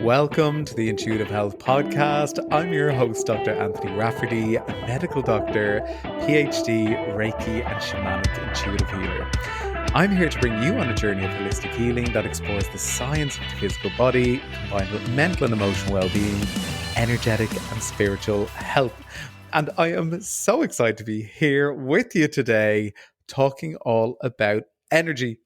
Welcome to the Intuitive Health Podcast. I'm your host, Dr. Anthony Rafferty, a medical doctor, PhD, Reiki, and shamanic intuitive healer. I'm here to bring you on a journey of holistic healing that explores the science of the physical body, combined with mental and emotional well-being, energetic and spiritual health. And I am so excited to be here with you today, talking all about energy.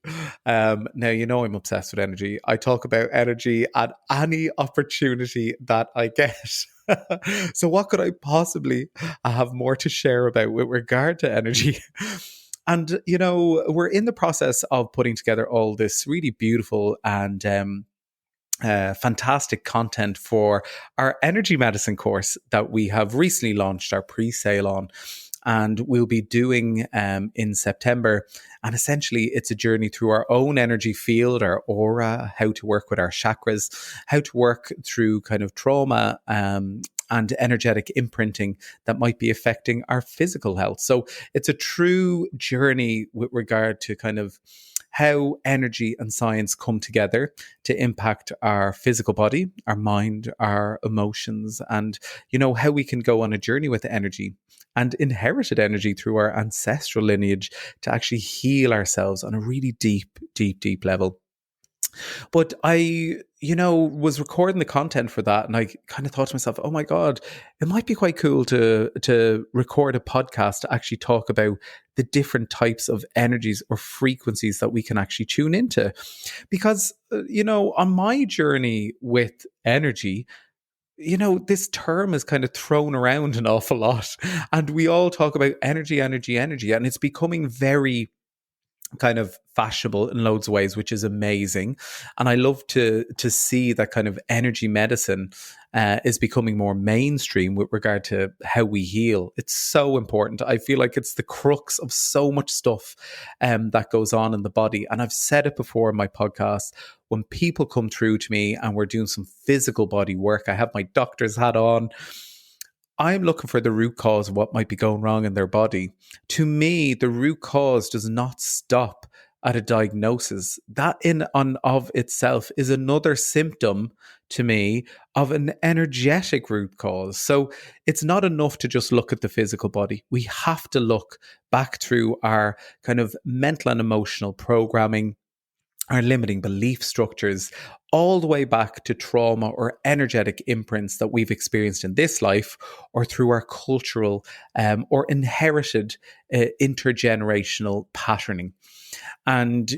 Now, you know I'm obsessed with energy. I talk about energy at any opportunity that I get. So what could I possibly have more to share about with regard to energy? And, you know, we're in the process of putting together all this really beautiful and fantastic content for our energy medicine course that we have recently launched our pre-sale on. And we'll be doing in September. And essentially, it's a journey through our own energy field, our aura, how to work with our chakras, how to work through kind of trauma and energetic imprinting that might be affecting our physical health. So it's a true journey with regard to kind of how energy and science come together to impact our physical body, our mind, our emotions, and, you know, how we can go on a journey with energy and inherited energy through our ancestral lineage to actually heal ourselves on a really deep level. But I, was recording the content for that, and I kind of thought to myself, oh my God, it might be quite cool to record a podcast to actually talk about the different types of energies or frequencies that we can actually tune into. Because, on my journey with energy, this term is kind of thrown around an awful lot, and we all talk about energy, and it's becoming very kind of fashionable in loads of ways, which is amazing. And I love to see that kind of energy medicine is becoming more mainstream with regard to how we heal. It's so important. I feel like it's the crux of so much stuff that goes on in the body. And I've said it before in my podcast, when people come through to me and we're doing some physical body work, I have my doctor's hat on. I'm looking for the root cause of what might be going wrong in their body. To me, the root cause does not stop at a diagnosis. That in and of itself is another symptom to me of an energetic root cause. So it's not enough to just look at the physical body. We have to look back through our kind of mental and emotional programming, our limiting belief structures, all the way back to trauma or energetic imprints that we've experienced in this life, or through our cultural or inherited intergenerational patterning. And,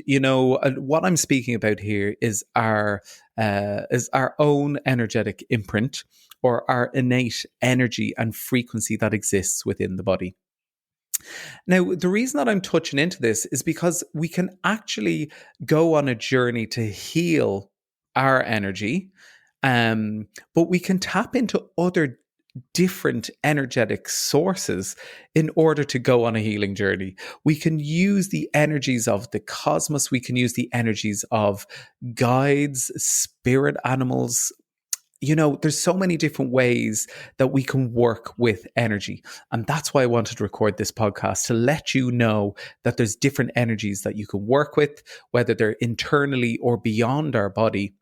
what I'm speaking about here is our own energetic imprint, or our innate energy and frequency that exists within the body. Now, the reason that I'm touching into this is because we can actually go on a journey to heal our energy, but we can tap into other different energetic sources in order to go on a healing journey. We can use the energies of the cosmos. We can use the energies of guides, spirit animals. There's so many different ways that we can work with energy. And that's why I wanted to record this podcast, to let you know that there's different energies that you can work with, whether they're internally or beyond our body.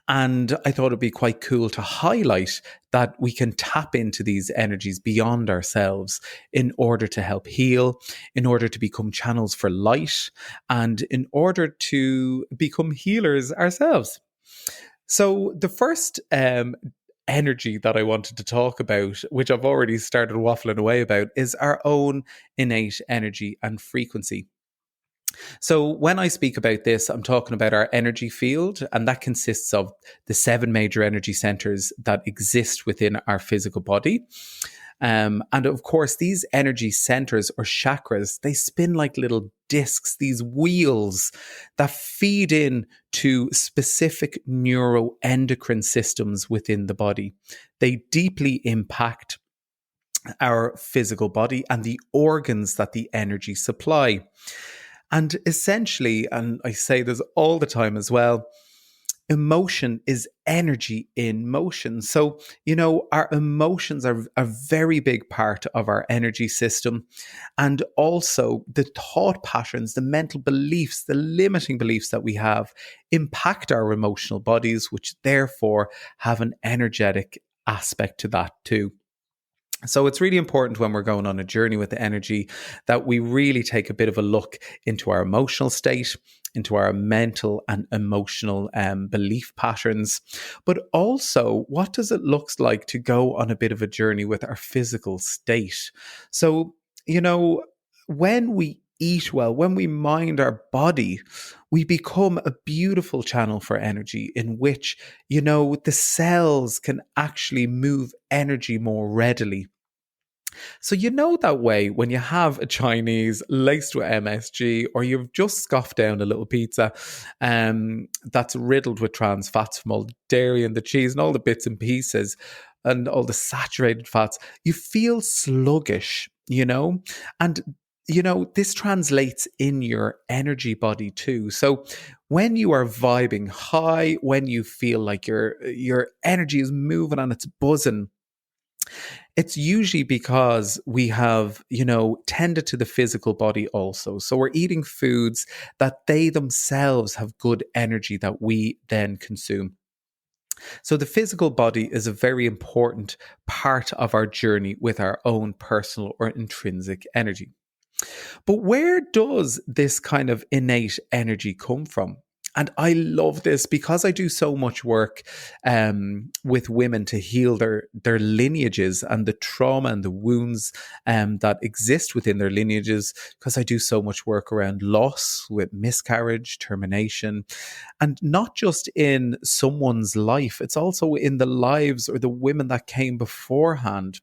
And I thought it'd be quite cool to highlight that we can tap into these energies beyond ourselves in order to help heal, in order to become channels for light, and in order to become healers ourselves. So the first energy that I wanted to talk about, which I've already started waffling away about, is our own innate energy and frequency. So when I speak about this, I'm talking about our energy field, and that consists of the 7 major energy centers that exist within our physical body. And of course, these energy centers or chakras, they spin like little discs, these wheels that feed in to specific neuroendocrine systems within the body. They deeply impact our physical body and the organs that the energy supply. And essentially, and I say this all the time as well, emotion is energy in motion. So, our emotions are a very big part of our energy system. And also the thought patterns, the mental beliefs, the limiting beliefs that we have impact our emotional bodies, which therefore have an energetic aspect to that too. So it's really important when we're going on a journey with the energy that we really take a bit of a look into our emotional state, into our mental and emotional belief patterns, but also what does it look like to go on a bit of a journey with our physical state. So, when we eat well, when we mind our body, we become a beautiful channel for energy in which, the cells can actually move energy more readily. So, that way when you have a Chinese laced with MSG, or you've just scoffed down a little pizza that's riddled with trans fats from all the dairy and the cheese and all the bits and pieces and all the saturated fats, you feel sluggish, and this translates in your energy body too. So when you are vibing high, when you feel like your energy is moving and it's buzzing, it's usually because we have, tended to the physical body also. So we're eating foods that they themselves have good energy that we then consume. So the physical body is a very important part of our journey with our own personal or intrinsic energy. But where does this kind of innate energy come from? And I love this because I do so much work with women to heal their lineages and the trauma and the wounds that exist within their lineages, because I do so much work around loss, with miscarriage, termination, and not just in someone's life, it's also in the lives or the women that came beforehand.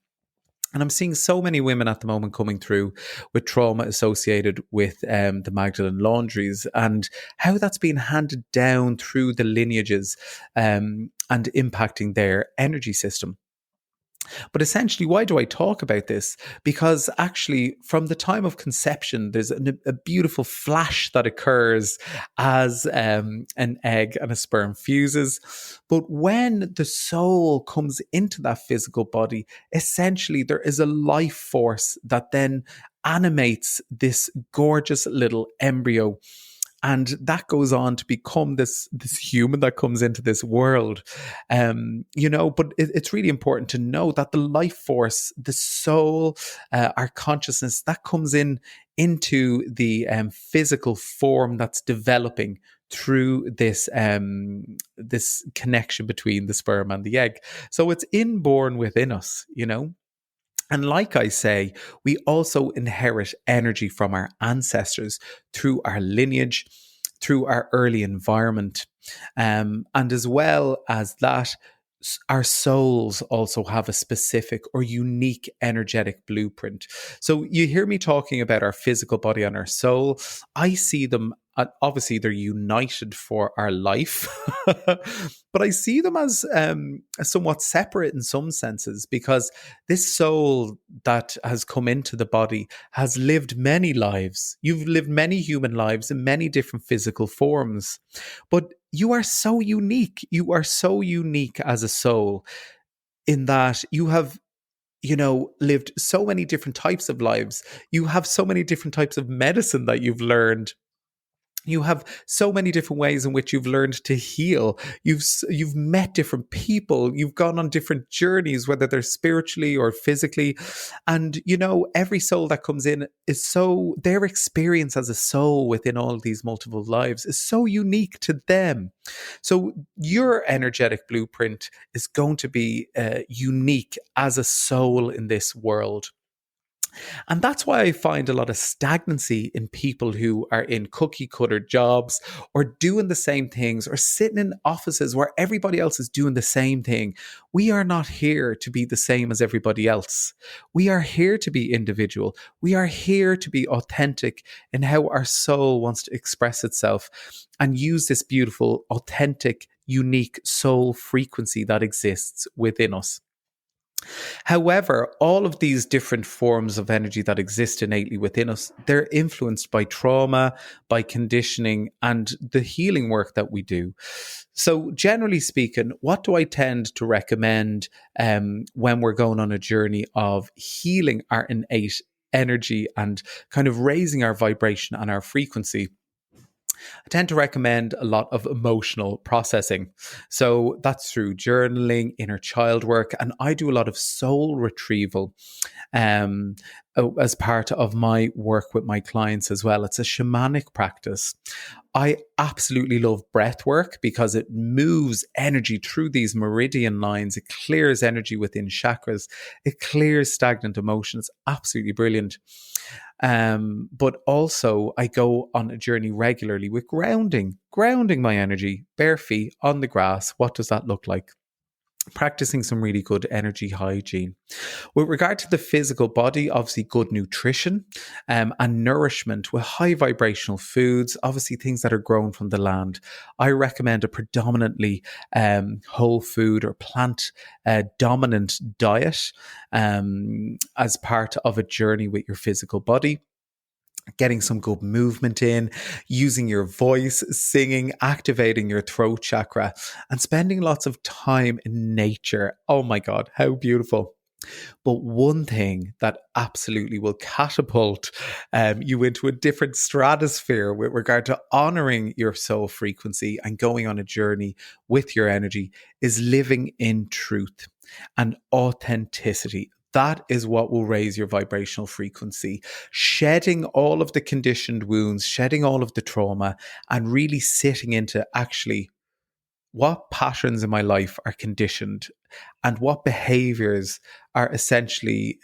And I'm seeing so many women at the moment coming through with trauma associated with the Magdalene laundries, and how that's been handed down through the lineages and impacting their energy system. But essentially, why do I talk about this? Because actually, from the time of conception, there's a beautiful flash that occurs as an egg and a sperm fuses. But when the soul comes into that physical body, essentially, there is a life force that then animates this gorgeous little embryo, and that goes on to become this human that comes into this world. But it's really important to know that the life force, the soul, our consciousness, that comes into the physical form that's developing through this connection between the sperm and the egg. So it's inborn within us. And like I say, we also inherit energy from our ancestors through our lineage, through our early environment. And as well as that, our souls also have a specific or unique energetic blueprint. So you hear me talking about our physical body and our soul. I see them, obviously they're united for our life, but I see them as somewhat separate in some senses, because this soul that has come into the body has lived many lives. You've lived many human lives in many different physical forms, but you are so unique. You are so unique as a soul in that you have, lived so many different types of lives. You have so many different types of medicine that you've learned. You have so many different ways in which you've learned to heal. You've met different people. You've gone on different journeys, whether they're spiritually or physically. And, every soul that comes in their experience as a soul within all of these multiple lives is so unique to them. So your energetic blueprint is going to be unique as a soul in this world. And that's why I find a lot of stagnancy in people who are in cookie cutter jobs, or doing the same things, or sitting in offices where everybody else is doing the same thing. We are not here to be the same as everybody else. We are here to be individual. We are here to be authentic in how our soul wants to express itself, and use this beautiful, authentic, unique soul frequency that exists within us. However, all of these different forms of energy that exist innately within us, they're influenced by trauma, by conditioning, and the healing work that we do. So, generally speaking, what do I tend to recommend when we're going on a journey of healing our innate energy and kind of raising our vibration and our frequency? I tend to recommend a lot of emotional processing. So that's through journaling, inner child work, and I do a lot of soul retrieval um, as part of my work with my clients as well. It's a shamanic practice. I absolutely love breath work because it moves energy through these meridian lines. It clears energy within chakras. It clears stagnant emotions. Absolutely brilliant. But also I go on a journey regularly with grounding my energy, bare feet on the grass. What does that look like? Practicing some really good energy hygiene. With regard to the physical body, obviously good nutrition and nourishment with high vibrational foods, obviously things that are grown from the land. I recommend a predominantly whole food or plant dominant diet as part of a journey with your physical body. Getting some good movement in, using your voice, singing, activating your throat chakra, and spending lots of time in nature. Oh my God, how beautiful. But one thing that absolutely will catapult you into a different stratosphere with regard to honoring your soul frequency and going on a journey with your energy is living in truth and authenticity. That is what will raise your vibrational frequency. Shedding all of the conditioned wounds, shedding all of the trauma, and really sitting into actually what patterns in my life are conditioned and what behaviors are essentially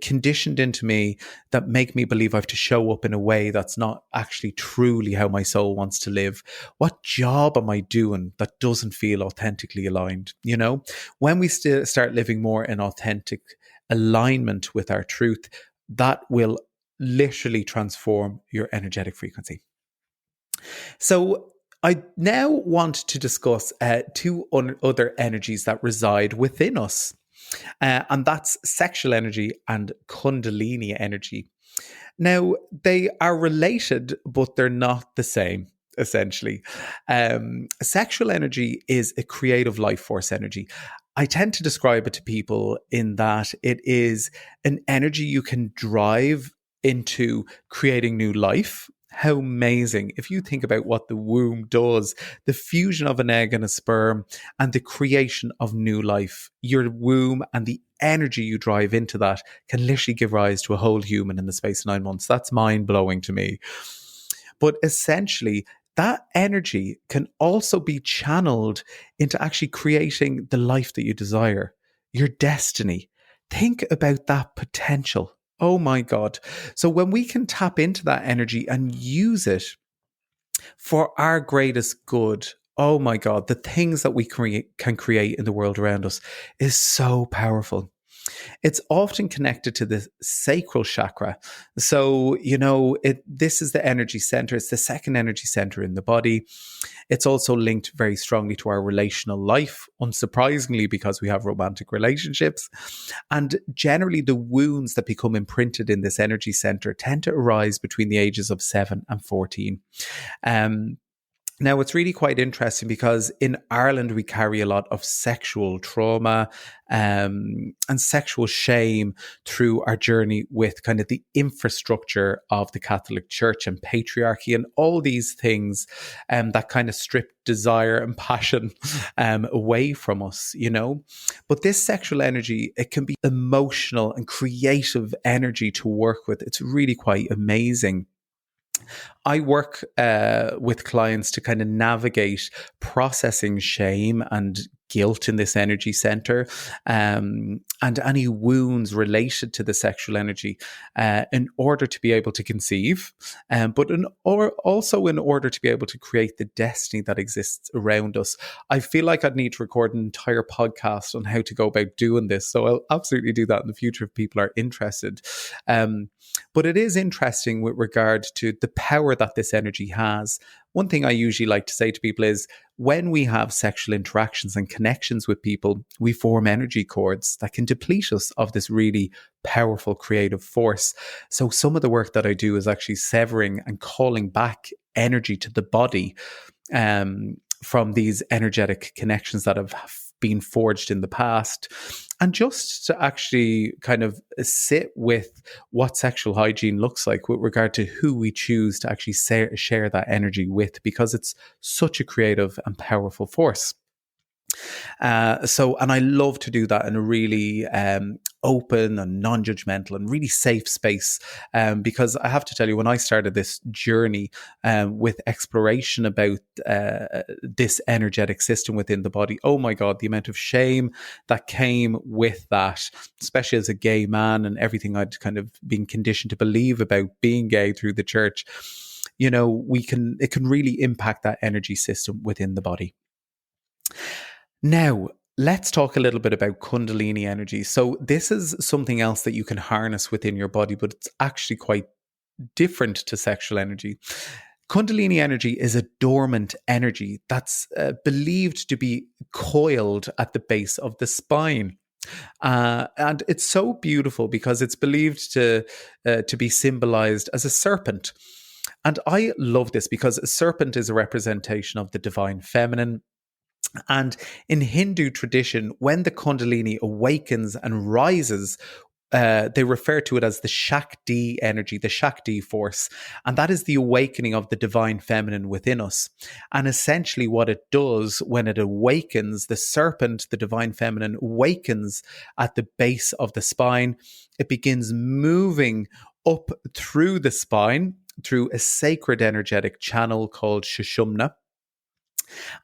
conditioned into me that make me believe I have to show up in a way that's not actually truly how my soul wants to live. What job am I doing that doesn't feel authentically aligned? You know, when we start living more in authentic alignment with our truth, that will literally transform your energetic frequency. So I now want to discuss two other energies that reside within us, and that's sexual energy and Kundalini energy. Now, they are related, but they're not the same. Essentially, sexual energy is a creative life force energy. I tend to describe it to people in that it is an energy you can drive into creating new life. How amazing. If you think about what the womb does, the fusion of an egg and a sperm and the creation of new life, your womb and the energy you drive into that can literally give rise to a whole human in the space of 9 months. That's mind blowing to me. But essentially, that energy can also be channeled into actually creating the life that you desire, your destiny. Think about that potential. Oh my God. So when we can tap into that energy and use it for our greatest good, oh my God, the things that we can create in the world around us is so powerful. It's often connected to the sacral chakra. So, this is the energy center. It's the second energy center in the body. It's also linked very strongly to our relational life, unsurprisingly, because we have romantic relationships. And generally, the wounds that become imprinted in this energy center tend to arise between the ages of 7 and 14. Now, it's really quite interesting because in Ireland, we carry a lot of sexual trauma and sexual shame through our journey with kind of the infrastructure of the Catholic Church and patriarchy and all these things that kind of strip desire and passion away from us, But this sexual energy, it can be emotional and creative energy to work with. It's really quite amazing. I work with clients to kind of navigate processing shame and guilt in this energy center and any wounds related to the sexual energy in order to be able to conceive, or also in order to be able to create the destiny that exists around us. I feel like I'd need to record an entire podcast on how to go about doing this. So I'll absolutely do that in the future if people are interested. But it is interesting with regard to the power that this energy has. One thing I usually like to say to people is when we have sexual interactions and connections with people, we form energy cords that can deplete us of this really powerful creative force. So some of the work that I do is actually severing and calling back energy to the body from these energetic connections that have been forged in the past, and just to actually kind of sit with what sexual hygiene looks like with regard to who we choose to actually share that energy with, because it's such a creative and powerful force. And I love to do that in a really open and non-judgmental and really safe space, because I have to tell you, when I started this journey with exploration about this energetic system within the body, oh my God, the amount of shame that came with that, especially as a gay man and everything I'd kind of been conditioned to believe about being gay through the church, it can really impact that energy system within the body. Now, let's talk a little bit about Kundalini energy. So this is something else that you can harness within your body, but it's actually quite different to sexual energy. Kundalini energy is a dormant energy that's believed to be coiled at the base of the spine. And it's so beautiful because it's believed to be symbolized as a serpent. And I love this because a serpent is a representation of the divine feminine. And in Hindu tradition, when the Kundalini awakens and rises, they refer to it as the Shakti energy, the Shakti force. And that is the awakening of the divine feminine within us. And essentially what it does when it awakens, the serpent, the divine feminine, awakens at the base of the spine. It begins moving up through the spine, through a sacred energetic channel called Sushumna,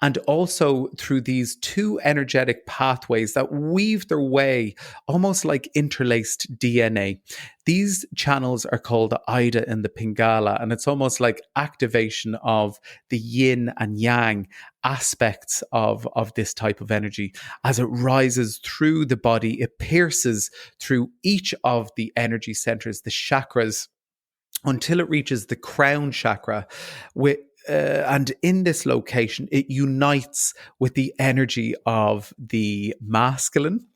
and also through these two energetic pathways that weave their way almost like interlaced DNA. These channels are called the Ida and the Pingala, and it's almost like activation of the yin and yang aspects of this type of energy. As it rises through the body, it pierces through each of the energy centers, the chakras, until it reaches the crown chakra, and in this location, it unites with the energy of the masculine.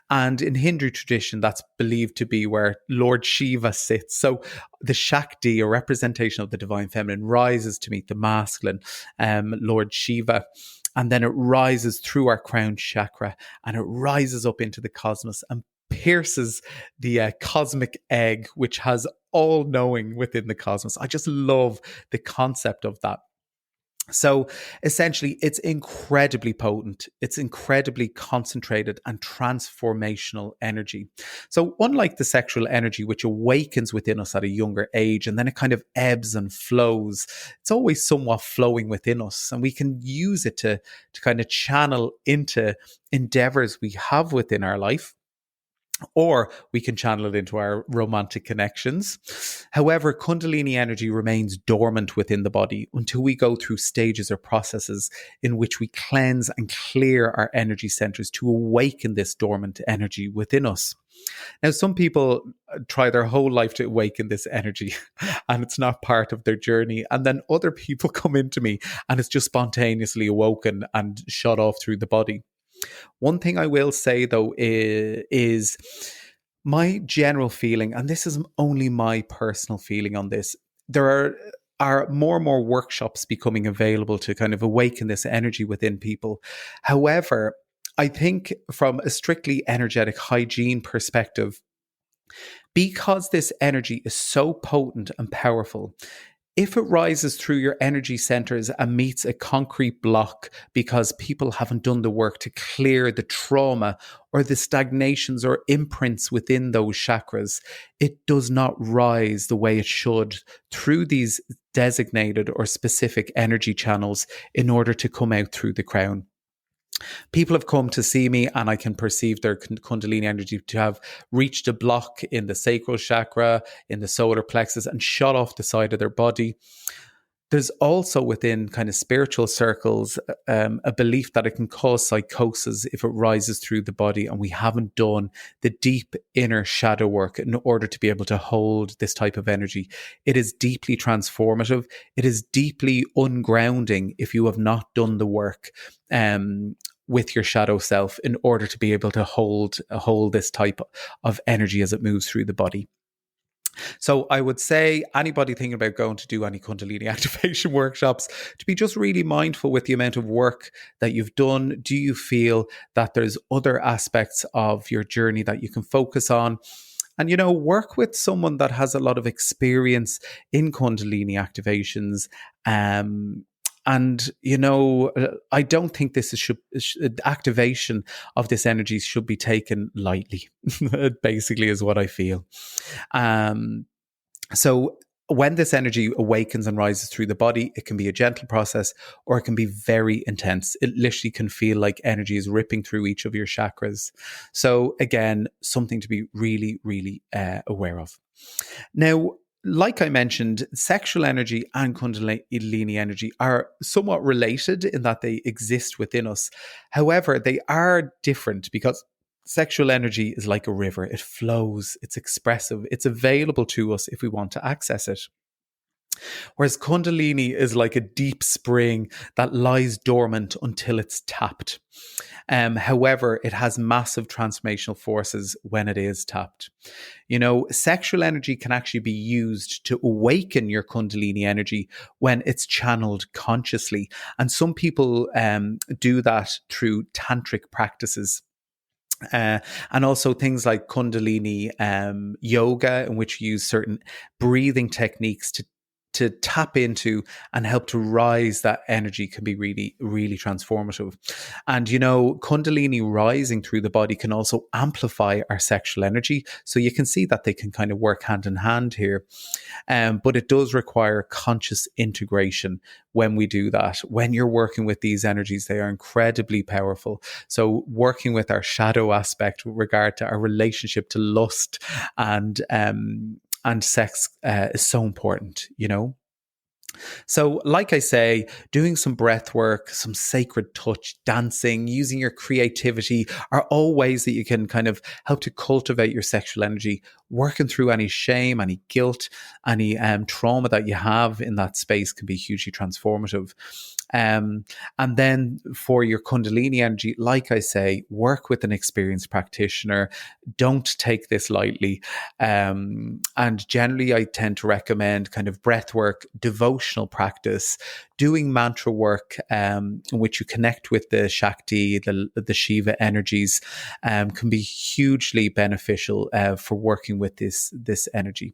And in Hindu tradition, that's believed to be where Lord Shiva sits. So the Shakti, a representation of the divine feminine, rises to meet the masculine, Lord Shiva. And then it rises through our crown chakra and it rises up into the cosmos and pierces the cosmic egg, which has all knowing within the cosmos. I just love the concept of that. So essentially, it's incredibly potent, it's incredibly concentrated and transformational energy. So unlike the sexual energy, which awakens within us at a younger age, and then it kind of ebbs and flows, it's always somewhat flowing within us. And we can use it to kind of channel into endeavors we have within our life, or we can channel it into our romantic connections. However, Kundalini energy remains dormant within the body until we go through stages or processes in which we cleanse and clear our energy centers to awaken this dormant energy within us. Now, some people try their whole life to awaken this energy and it's not part of their journey. And then other people come into me and it's just spontaneously awoken and shot off through the body. One thing I will say, though, is my general feeling, and this is only my personal feeling on this, there are more and more workshops becoming available to kind of awaken this energy within people. However, I think from a strictly energetic hygiene perspective, because this energy is so potent and powerful, if it rises through your energy centers and meets a concrete block because people haven't done the work to clear the trauma or the stagnations or imprints within those chakras, it does not rise the way it should through these designated or specific energy channels in order to come out through the crown. People have come to see me and I can perceive their Kundalini energy to have reached a block in the sacral chakra, in the solar plexus, and shot off the side of their body. There's also within kind of spiritual circles a belief that it can cause psychosis if it rises through the body and we haven't done the deep inner shadow work in order to be able to hold this type of energy. It is deeply transformative. It is deeply ungrounding if you have not done the work with your shadow self in order to be able to hold this type of energy as it moves through the body. So I would say anybody thinking about going to do any Kundalini activation workshops to be just really mindful with the amount of work that you've done. Do you feel that there's other aspects of your journey that you can focus on? And, work with someone that has a lot of experience in Kundalini activations. And, I don't think activation of this energy should be taken lightly, basically is what I feel. So when this energy awakens and rises through the body, it can be a gentle process or it can be very intense. It literally can feel like energy is ripping through each of your chakras. So again, something to be really, really aware of. Now, like I mentioned, sexual energy and Kundalini energy are somewhat related in that they exist within us. However, they are different because sexual energy is like a river. It flows, it's expressive, it's available to us if we want to access it. Whereas Kundalini is like a deep spring that lies dormant until it's tapped. However, it has massive transformational forces when it is tapped. Sexual energy can actually be used to awaken your Kundalini energy when it's channeled consciously. And some people do that through tantric practices. And also things like Kundalini yoga, in which you use certain breathing techniques to tap into and help to rise that energy, can be really, really transformative. And, Kundalini rising through the body can also amplify our sexual energy. So you can see that they can kind of work hand in hand here. But it does require conscious integration when we do that. When you're working with these energies, they are incredibly powerful. So working with our shadow aspect with regard to our relationship to lust and sex is so important, So, like I say, doing some breath work, some sacred touch, dancing, using your creativity are all ways that you can kind of help to cultivate your sexual energy, working through any shame, any guilt, any trauma that you have in that space can be hugely transformative. And then for your Kundalini energy, like I say, work with an experienced practitioner. Don't take this lightly. And generally, I tend to recommend kind of breath work, devotional practice, doing mantra work, in which you connect with the Shakti, the Shiva energies, can be hugely beneficial for working with this energy.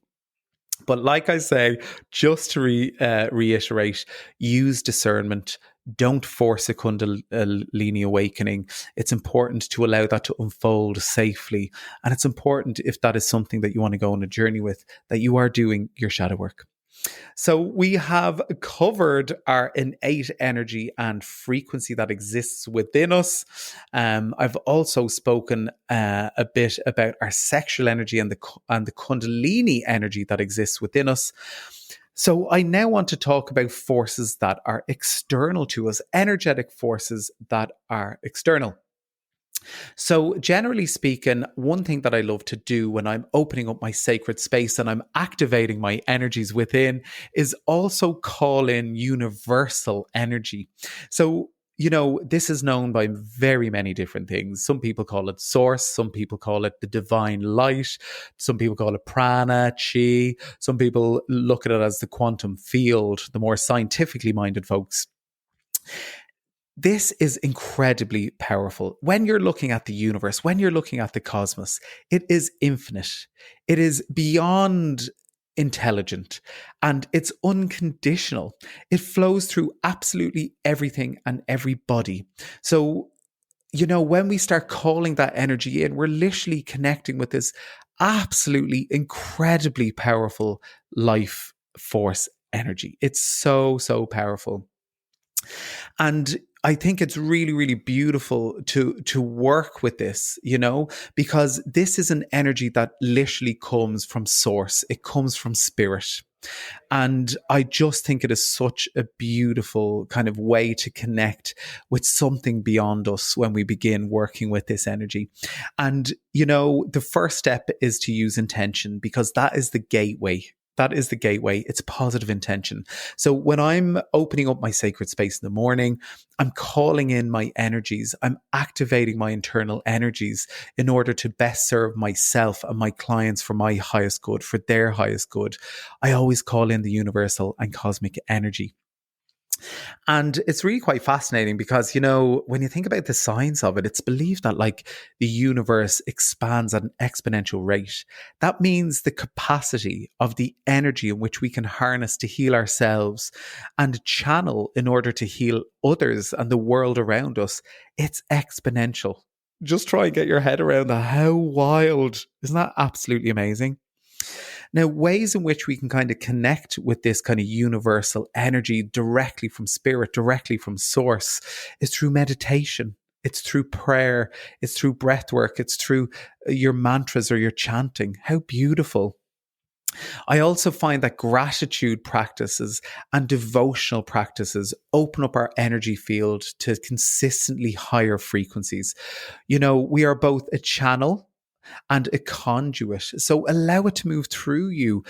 But like I say, just to reiterate, use discernment. Don't force a Kundalini awakening. It's important to allow that to unfold safely. And it's important, if that is something that you want to go on a journey with, that you are doing your shadow work. So we have covered our innate energy and frequency that exists within us. I've also spoken a bit about our sexual energy and the Kundalini energy that exists within us. So I now want to talk about forces that are external to us, energetic forces that are external. So, generally speaking, one thing that I love to do when I'm opening up my sacred space and I'm activating my energies within is also call in universal energy. So, this is known by very many different things. Some people call it source, some people call it the divine light, some people call it prana, chi, some people look at it as the quantum field, the more scientifically minded folks. This is incredibly powerful. When you're looking at the universe, when you're looking at the cosmos, it is infinite. It is beyond intelligent and it's unconditional. It flows through absolutely everything and everybody. So, when we start calling that energy in, we're literally connecting with this absolutely incredibly powerful life force energy. It's so, so powerful. And I think it's really, really beautiful to work with this, because this is an energy that literally comes from source. It comes from spirit. And I just think it is such a beautiful kind of way to connect with something beyond us when we begin working with this energy. And, the first step is to use intention, because that is the gateway. That is the gateway. It's positive intention. So when I'm opening up my sacred space in the morning, I'm calling in my energies. I'm activating my internal energies in order to best serve myself and my clients for my highest good, for their highest good. I always call in the universal and cosmic energy. And it's really quite fascinating because, when you think about the science of it, it's believed that the universe expands at an exponential rate. That means the capacity of the energy in which we can harness to heal ourselves and channel in order to heal others and the world around us, it's exponential. Just try and get your head around that. How wild. Isn't that absolutely amazing? Now, ways in which we can kind of connect with this kind of universal energy directly from spirit, directly from source, is through meditation. It's through prayer. It's through breath work. It's through your mantras or your chanting. How beautiful. I also find that gratitude practices and devotional practices open up our energy field to consistently higher frequencies. We are both a channel and a conduit. So allow it to move through you.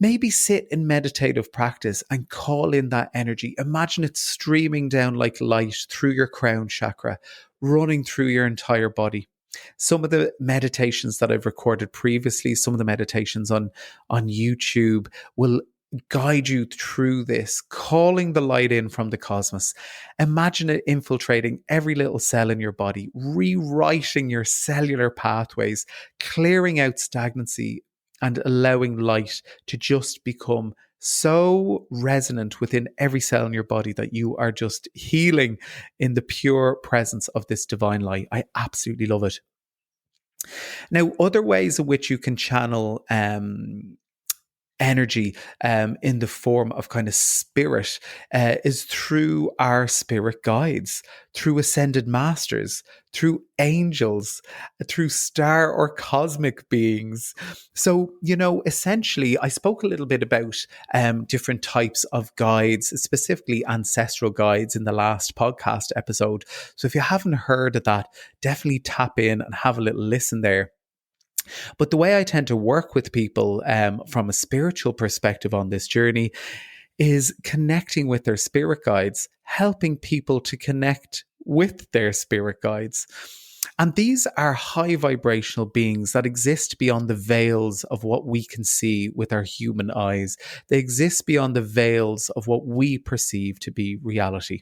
Maybe sit in meditative practice and call in that energy. Imagine it streaming down like light through your crown chakra, running through your entire body. Some of the meditations that I've recorded previously, some of the meditations on YouTube will guide you through this, calling the light in from the cosmos. Imagine it infiltrating every little cell in your body, rewriting your cellular pathways, clearing out stagnancy, and allowing light to just become so resonant within every cell in your body that you are just healing in the pure presence of this divine light. I absolutely love it. Now, other ways in which you can channel energy in the form of kind of spirit is through our spirit guides, through ascended masters, through angels, through star or cosmic beings. So, essentially, I spoke a little bit about different types of guides, specifically ancestral guides in the last podcast episode. So if you haven't heard of that, definitely tap in and have a little listen there. But the way I tend to work with people from a spiritual perspective on this journey is connecting with their spirit guides, helping people to connect with their spirit guides. And these are high vibrational beings that exist beyond the veils of what we can see with our human eyes. They exist beyond the veils of what we perceive to be reality.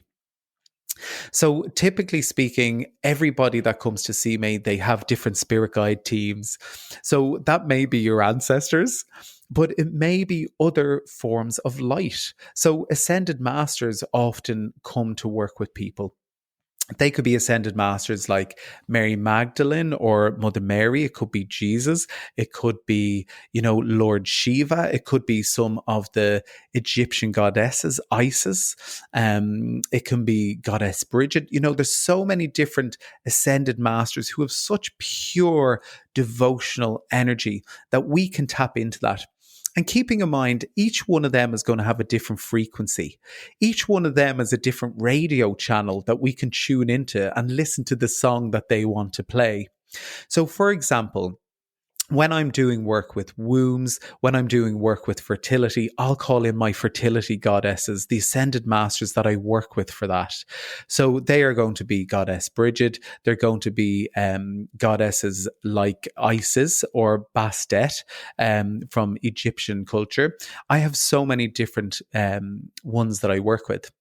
So typically speaking, everybody that comes to see me, they have different spirit guide teams. So that may be your ancestors, but it may be other forms of light. So ascended masters often come to work with people. They could be ascended masters like Mary Magdalene or Mother Mary. It could be Jesus. It could be, Lord Shiva. It could be some of the Egyptian goddesses, Isis. It can be Goddess Bridget. There's so many different ascended masters who have such pure devotional energy that we can tap into that. And keeping in mind, each one of them is going to have a different frequency. Each one of them is a different radio channel that we can tune into and listen to the song that they want to play. So, for example, when I'm doing work with wombs, when I'm doing work with fertility, I'll call in my fertility goddesses, the ascended masters that I work with for that. So they are going to be Goddess Bridget. They're going to be goddesses like Isis or Bastet from Egyptian culture. I have so many different ones that I work with.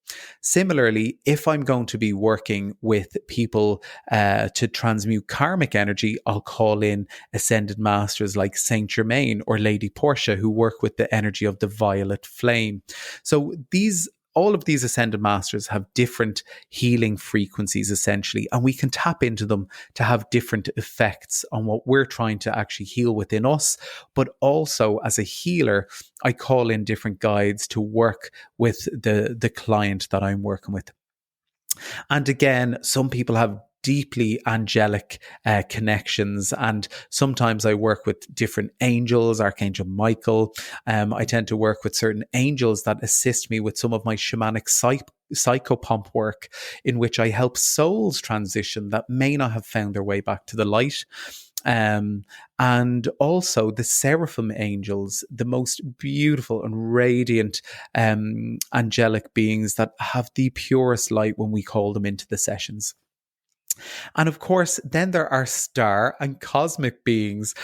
Similarly, if I'm going to be working with people to transmute karmic energy, I'll call in ascended masters like Saint Germain or Lady Portia, who work with the energy of the violet flame. So all of these ascended masters have different healing frequencies, essentially, and we can tap into them to have different effects on what we're trying to actually heal within us. But also, as a healer, I call in different guides to work with the client that I'm working with. And again, some people have deeply angelic connections. And sometimes I work with different angels, Archangel Michael. I tend to work with certain angels that assist me with some of my shamanic psychopomp work, in which I help souls transition that may not have found their way back to the light. And also the seraphim angels, the most beautiful and radiant angelic beings that have the purest light when we call them into the sessions. And of course, then there are star and cosmic beings.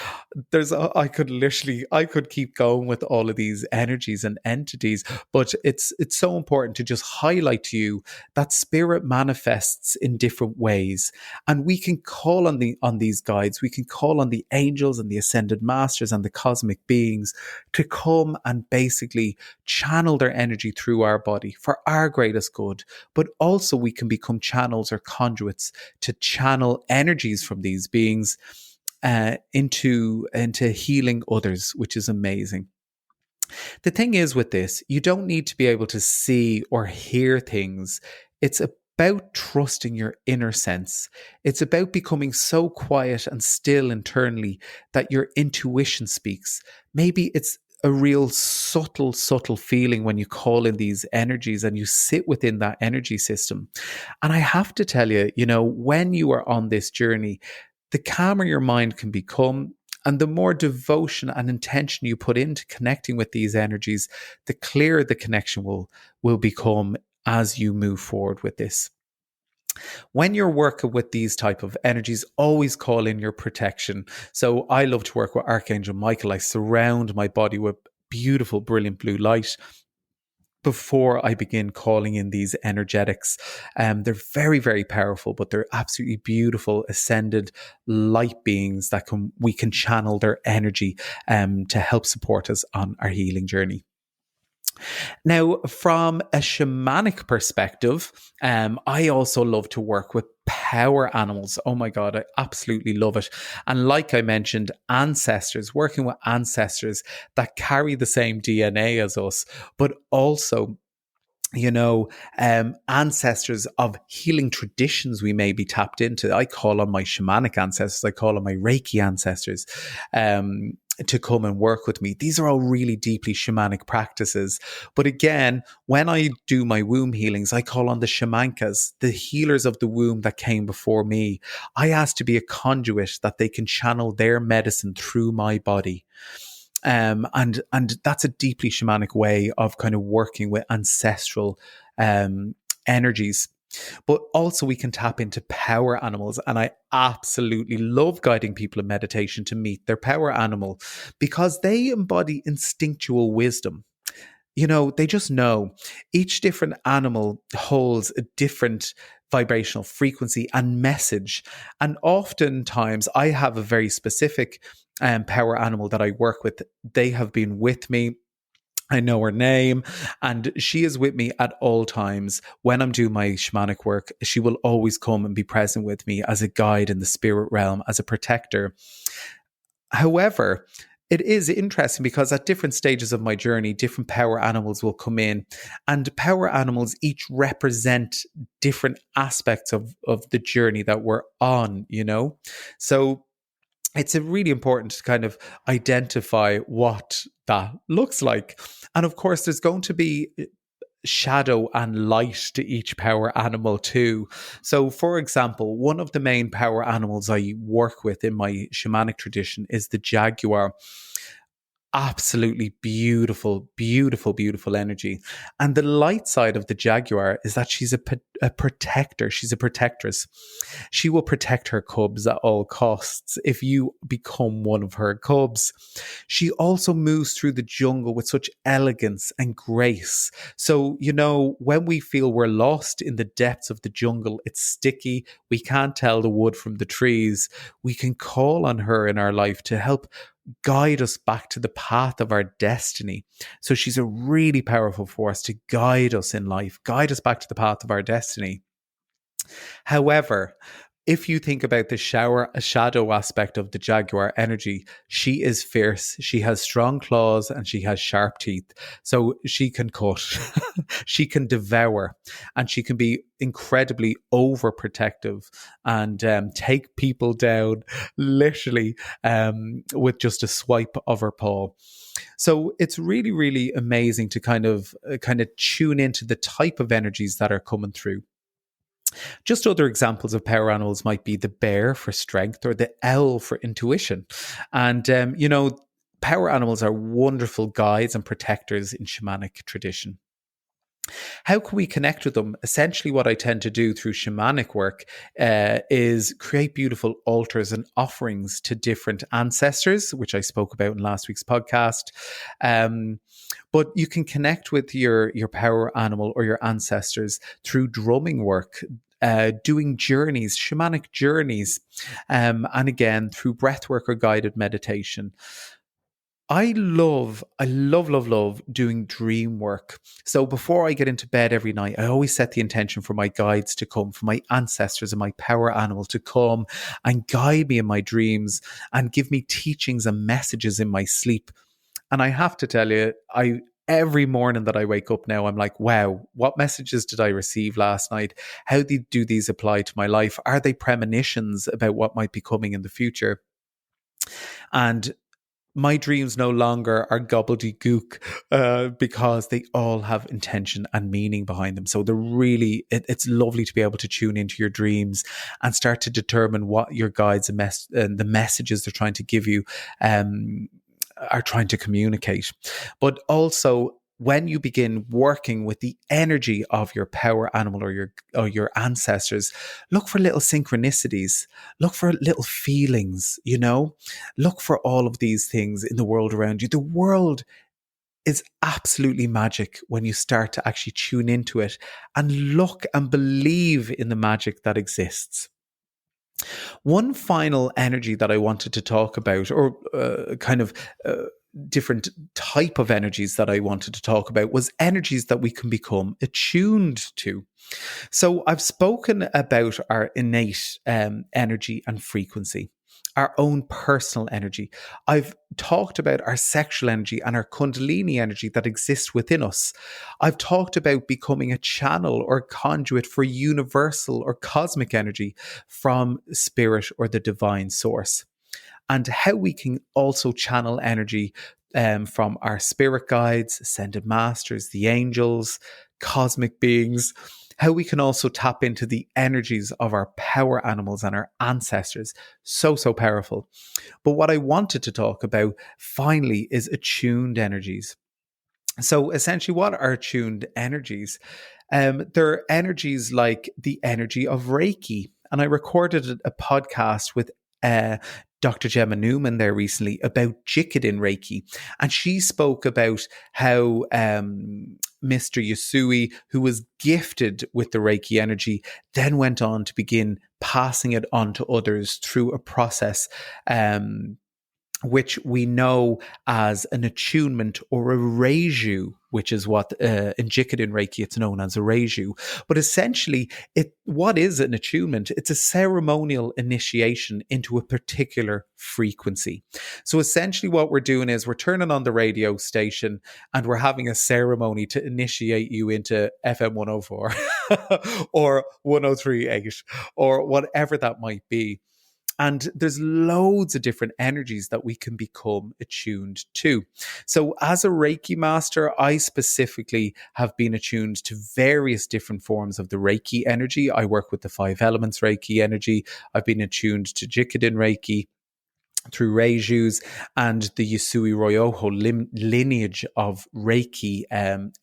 I could keep going with all of these energies and entities, but it's so important to just highlight to you that spirit manifests in different ways, and we can call on these guides. We can call on the angels and the ascended masters and the cosmic beings to come and basically channel their energy through our body for our greatest good. But also, we can become channels or conduits to channel energies from these beings into healing others, which is amazing. The thing is with this, you don't need to be able to see or hear things. It's about trusting your inner sense. It's about becoming so quiet and still internally that your intuition speaks. Maybe it's a real subtle feeling when you call in these energies and you sit within that energy system. And I have to tell you, when you are on this journey, the calmer your mind can become, and the more devotion and intention you put into connecting with these energies, the clearer the connection will become as you move forward with this. When you're working with these type of energies, always call in your protection. So I love to work with Archangel Michael. I surround my body with beautiful, brilliant blue light before I begin calling in these energetics. They're very, very powerful, but they're absolutely beautiful, ascended light beings that we can channel their energy to help support us on our healing journey. Now, from a shamanic perspective, I also love to work with power animals. Oh my God, I absolutely love it. And like I mentioned, working with ancestors that carry the same DNA as us, but also ancestors of healing traditions we may be tapped into. I call on my shamanic ancestors. I call on my Reiki ancestors to come and work with me. These are all really deeply shamanic practices. But again, when I do my womb healings, I call on the shamankas, the healers of the womb that came before me. I ask to be a conduit that they can channel their medicine through my body. And that's a deeply shamanic way of kind of working with ancestral energies. But also we can tap into power animals. And I absolutely love guiding people in meditation to meet their power animal because they embody instinctual wisdom. They just know. Each different animal holds a different vibrational frequency and message. And oftentimes I have a very specific power animal that I work with. They have been with me. I know her name, and she is with me at all times. When I'm doing my shamanic work, she will always come and be present with me as a guide in the spirit realm, as a protector. However, it is interesting because at different stages of my journey, different power animals will come in, and power animals each represent different aspects of the journey that we're on, So it's really important to kind of identify what that looks like. And of course, there's going to be shadow and light to each power animal too. So for example, one of the main power animals I work with in my shamanic tradition is the jaguar. Absolutely beautiful, beautiful, beautiful energy. And the light side of the jaguar is that she's a protector. She's a protectress. She will protect her cubs at all costs if you become one of her cubs. She also moves through the jungle with such elegance and grace. So, when we feel we're lost in the depths of the jungle, it's sticky, we can't tell the wood from the trees, we can call on her in our life to help guide us back to the path of our destiny. So she's a really powerful force to guide us in life, guide us back to the path of our destiny. However, if you think about the shadow aspect of the jaguar energy, she is fierce. She has strong claws and she has sharp teeth. So she can cut, she can devour, and she can be incredibly overprotective and take people down literally with just a swipe of her paw. So it's really, really amazing to kind of tune into the type of energies that are coming through. Just other examples of power animals might be the bear for strength or the owl for intuition. And, power animals are wonderful guides and protectors in shamanic tradition. How can we connect with them? Essentially, what I tend to do through shamanic work is create beautiful altars and offerings to different ancestors, which I spoke about in last week's podcast. But you can connect with your power animal or your ancestors through drumming work, doing journeys, shamanic journeys, and again, through breathwork or guided meditation. I love doing dream work. So before I get into bed every night, I always set the intention for my guides to come, for my ancestors and my power animal to come and guide me in my dreams and give me teachings and messages in my sleep. And I have to tell you, every morning that I wake up now, I'm like, wow, what messages did I receive last night? How do these apply to my life? Are they premonitions about what might be coming in the future? And my dreams no longer are gobbledygook because they all have intention and meaning behind them. So they're really, it's lovely to be able to tune into your dreams and start to determine what your guides and the messages they're trying to give you are trying to communicate. But also, when you begin working with the energy of your power animal or your ancestors, look for little synchronicities, look for little feelings, look for all of these things in the world around you. The world is absolutely magic when you start to actually tune into it and look and believe in the magic that exists. One final energy that I wanted to talk about, or different type of energies that I wanted to talk about, was energies that we can become attuned to. So I've spoken about our innate energy and frequency, our own personal energy. I've talked about our sexual energy and our Kundalini energy that exists within us. I've talked about becoming a channel or conduit for universal or cosmic energy from spirit or the divine source, and how we can also channel energy from our spirit guides, ascended masters, the angels, cosmic beings, how we can also tap into the energies of our power animals and our ancestors. So, so powerful. But what I wanted to talk about finally is attuned energies. So essentially, what are attuned energies? They're energies like the energy of Reiki. And I recorded a podcast with Dr. Gemma Newman there recently about Jikiden Reiki. And she spoke about how Mr. Yasui, who was gifted with the Reiki energy, then went on to begin passing it on to others through a process which we know as an attunement or a reiju, which is what in Jikiden Reiki it's known as a reiju. But essentially, what is an attunement? It's a ceremonial initiation into a particular frequency. So essentially what we're doing is we're turning on the radio station and we're having a ceremony to initiate you into FM 104 or 103.8 or whatever that might be. And there's loads of different energies that we can become attuned to. So as a Reiki master, I specifically have been attuned to various different forms of the Reiki energy. I work with the 5 elements Reiki energy. I've been attuned to Jikiden Reiki through Reijus and the Yasui Ryoho lineage of Reiki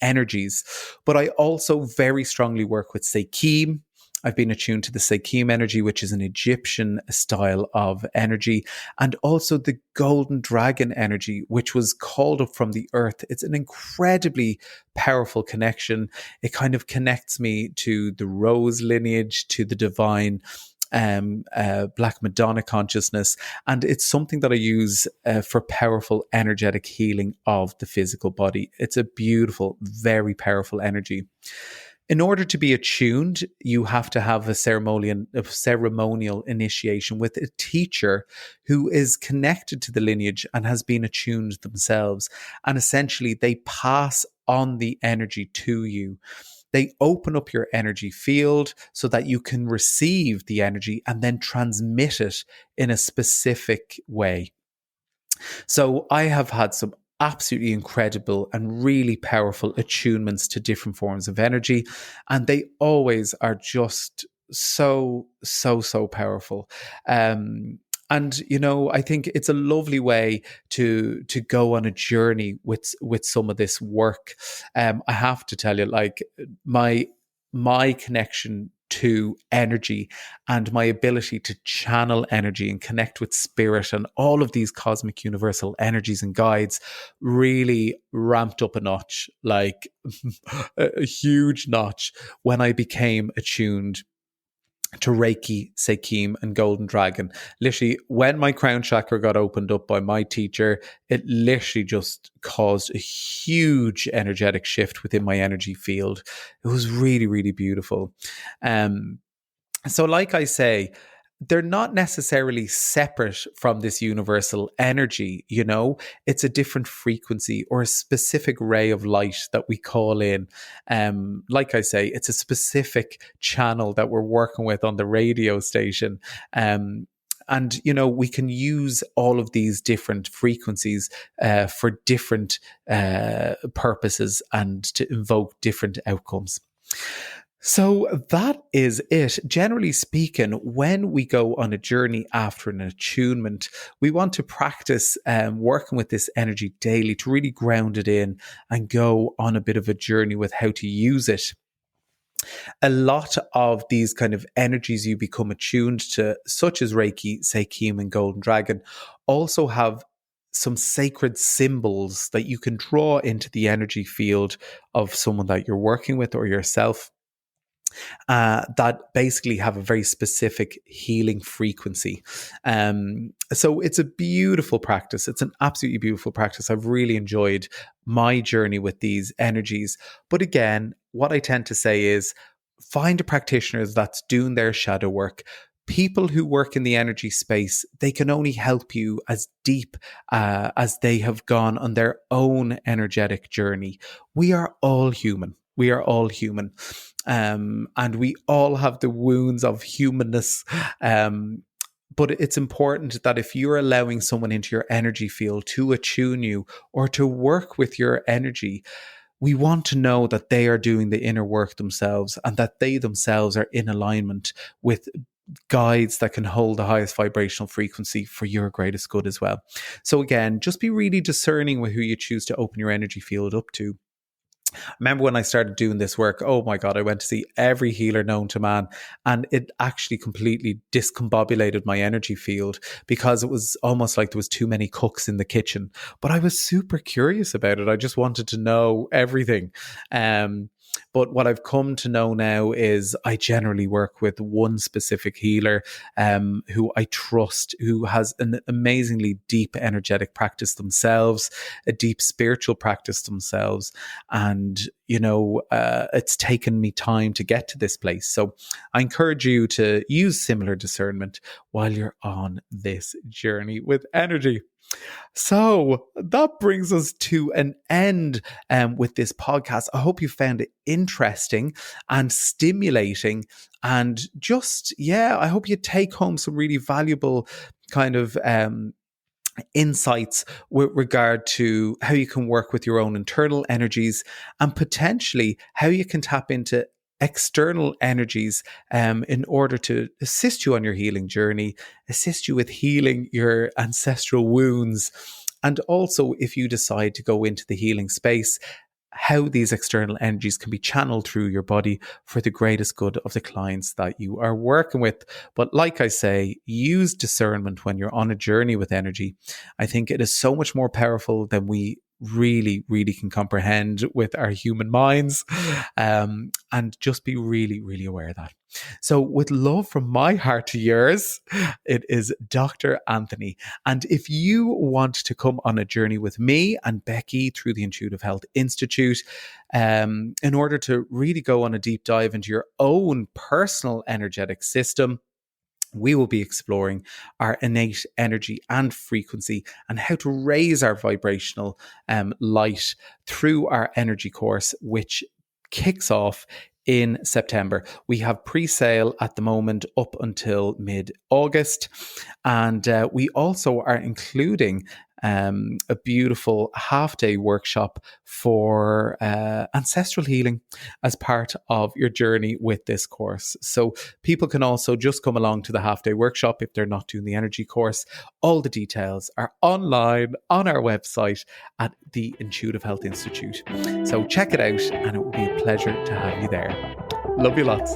energies. But I also very strongly work with Sekim. I've been attuned to the Sekim energy, which is an Egyptian style of energy, and also the golden dragon energy, which was called up from the earth. It's an incredibly powerful connection. It kind of connects me to the rose lineage, to the divine Black Madonna consciousness. And it's something that I use for powerful energetic healing of the physical body. It's a beautiful, very powerful energy. In order to be attuned, you have to have a ceremonial initiation with a teacher who is connected to the lineage and has been attuned themselves. And essentially, they pass on the energy to you. They open up your energy field so that you can receive the energy and then transmit it in a specific way. So I have had some absolutely incredible and really powerful attunements to different forms of energy, and they always are just so powerful. And I think it's a lovely way to go on a journey with some of this work. I have to tell you, like my connection to energy and my ability to channel energy and connect with spirit and all of these cosmic universal energies and guides really ramped up a notch, like a huge notch, when I became attuned to Reiki, Sekim, and Golden Dragon. Literally, when my crown chakra got opened up by my teacher, it literally just caused a huge energetic shift within my energy field. It was really, really beautiful. So like I say, they're not necessarily separate from this universal energy, it's a different frequency or a specific ray of light that we call in. Like I say, it's a specific channel that we're working with on the radio station. And, we can use all of these different frequencies for different purposes and to invoke different outcomes. So that is it. Generally speaking, when we go on a journey after an attunement, we want to practice working with this energy daily to really ground it in and go on a bit of a journey with how to use it. A lot of these kind of energies you become attuned to, such as Reiki, Sekim, and Golden Dragon, also have some sacred symbols that you can draw into the energy field of someone that you're working with or yourself. That basically have a very specific healing frequency. So it's a beautiful practice. It's an absolutely beautiful practice. I've really enjoyed my journey with these energies. But again, what I tend to say is find a practitioner that's doing their shadow work. People who work in the energy space, they can only help you as deep as they have gone on their own energetic journey. We are all human. We are all human. And we all have the wounds of humanness. But it's important that if you're allowing someone into your energy field to attune you or to work with your energy, we want to know that they are doing the inner work themselves and that they themselves are in alignment with guides that can hold the highest vibrational frequency for your greatest good as well. So again, just be really discerning with who you choose to open your energy field up to. I remember when I started doing this work, oh my God, I went to see every healer known to man, and it actually completely discombobulated my energy field because it was almost like there was too many cooks in the kitchen. But I was super curious about it. I just wanted to know everything. But what I've come to know now is I generally work with one specific healer who I trust, who has an amazingly deep energetic practice themselves, a deep spiritual practice themselves. And, it's taken me time to get to this place. So I encourage you to use similar discernment while you're on this journey with energy. So that brings us to an end with this podcast. I hope you found it interesting and stimulating, and just, I hope you take home some really valuable kind of insights with regard to how you can work with your own internal energies and potentially how you can tap into external energies in order to assist you on your healing journey, assist you with healing your ancestral wounds, and also if you decide to go into the healing space, how these external energies can be channeled through your body for the greatest good of the clients that you are working with. But like I say, use discernment when you're on a journey with energy. I think it is so much more powerful than we really, really can comprehend with our human minds, and just be really, really aware of that. So with love from my heart to yours, it is Dr. Anthony. And if you want to come on a journey with me and Becky through the Intuitive Health Institute, in order to really go on a deep dive into your own personal energetic system, we will be exploring our innate energy and frequency and how to raise our vibrational light through our energy course, which kicks off in September. We have pre-sale at the moment up until mid-August, and we also are including a beautiful half-day workshop for ancestral healing as part of your journey with this course. So people can also just come along to the half-day workshop if they're not doing the energy course. All the details are online on our website at the Intuitive Health Institute. So check it out, and it will be a pleasure to have you there. Love you lots.